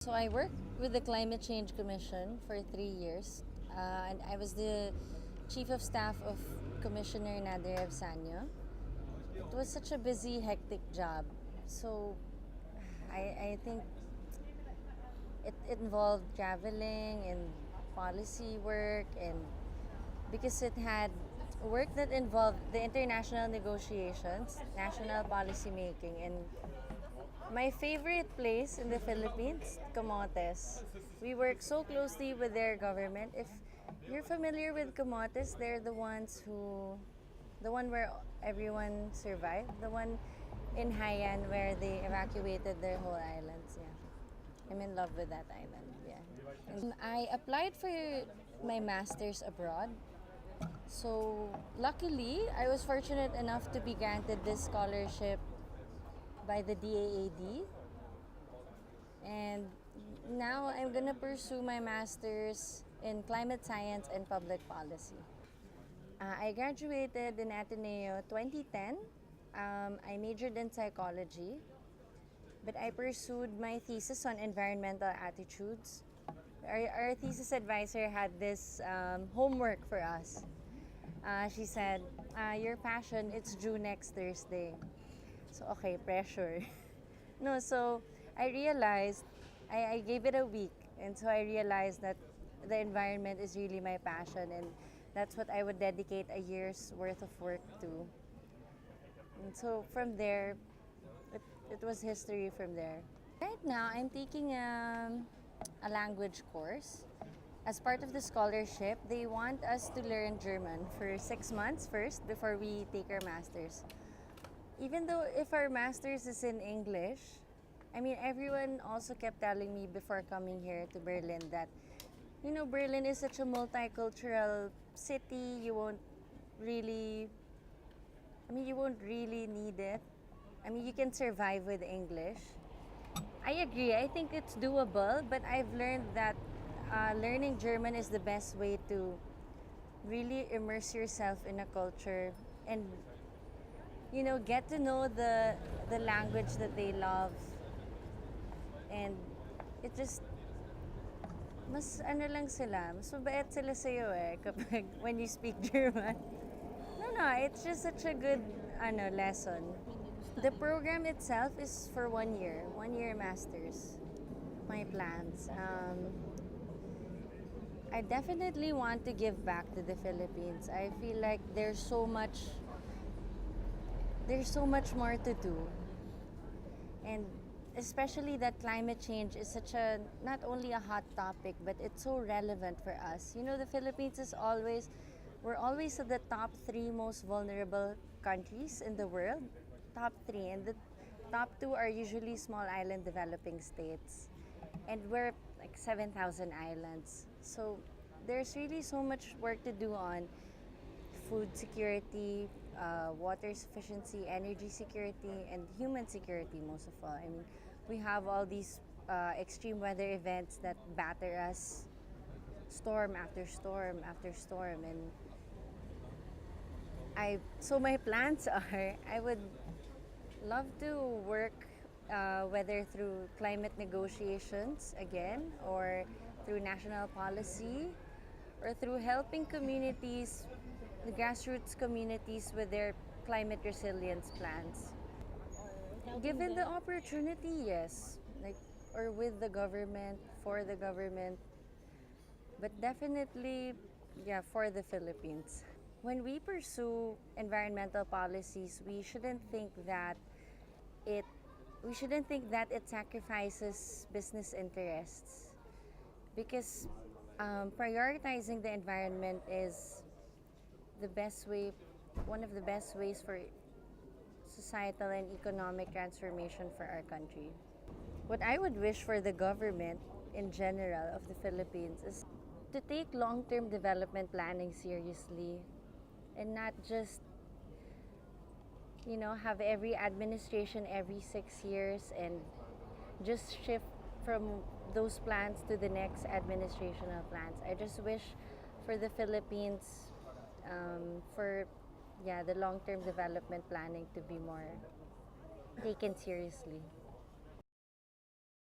So I worked with the Climate Change Commission for 3 years, and I was the chief of staff of Commissioner Desiree Llano. It was such a busy, hectic job. So I think it involved traveling and policy work, and because it had work that involved the international negotiations, national policy making, and my favorite place in the Philippines, Camotes. We work so closely with their government. If you're familiar with Camotes, they're the one where everyone survived, the one in Haiyan where they evacuated their whole islands. Yeah, I'm in love with that island. Yeah, and I applied for my master's abroad. So luckily, I was fortunate enough to be granted this scholarship by the DAAD, and now I'm gonna pursue my master's in climate science and public policy. I graduated in Ateneo 2010. I majored in psychology, but I pursued my thesis on environmental attitudes. Our thesis advisor had this homework for us. She said, your passion, it's due next Thursday. So, okay, pressure. No, so I realized, I gave it a week, and so I realized that the environment is really my passion, and that's what I would dedicate a year's worth of work to. And so from there, it was history from there. Right now, I'm taking a language course. As part of the scholarship, they want us to learn German for 6 months first before we take our master's. Even though if our master's is in English, I mean, everyone also kept telling me before coming here to Berlin that, Berlin is such a multicultural city. You won't really need it. I mean, you can survive with English. I agree. I think it's doable, but I've learned that learning German is the best way to really immerse yourself in a culture and get to know the language that they love, and it just mas ano lang sila, mas mabait sila sa'yo kapag when you speak German. No, it's just such a good lesson. The program itself is for 1 year master's. My plans. I definitely want to give back to the Philippines. I feel like there's so much more to do. And especially that climate change is not only a hot topic, but it's so relevant for us. The Philippines we're always at the top 3 most vulnerable countries in the world. Top 3. And the top 2 are usually small island developing states. And we're like 7,000 islands. So there's really so much work to do on food security, water sufficiency, energy security, and human security most of all. I mean, we have all these extreme weather events that batter us storm after storm after storm, and so my plans are I would love to work whether through climate negotiations again, or through national policy, or through helping communities, the grassroots communities with their climate resilience plans. Given the opportunity, yes. Or with the government, for the government, but definitely, yeah, for the Philippines. When we pursue environmental policies, it we shouldn't think that it sacrifices business interests, because prioritizing the environment is one of the best ways for societal and economic transformation for our country. What I would wish for the government in general of the Philippines is to take long-term development planning seriously, and not just have every administration every 6 years and just shift from those plans to the next administrational plans. I just wish for the Philippines, for the long-term development planning to be more taken seriously.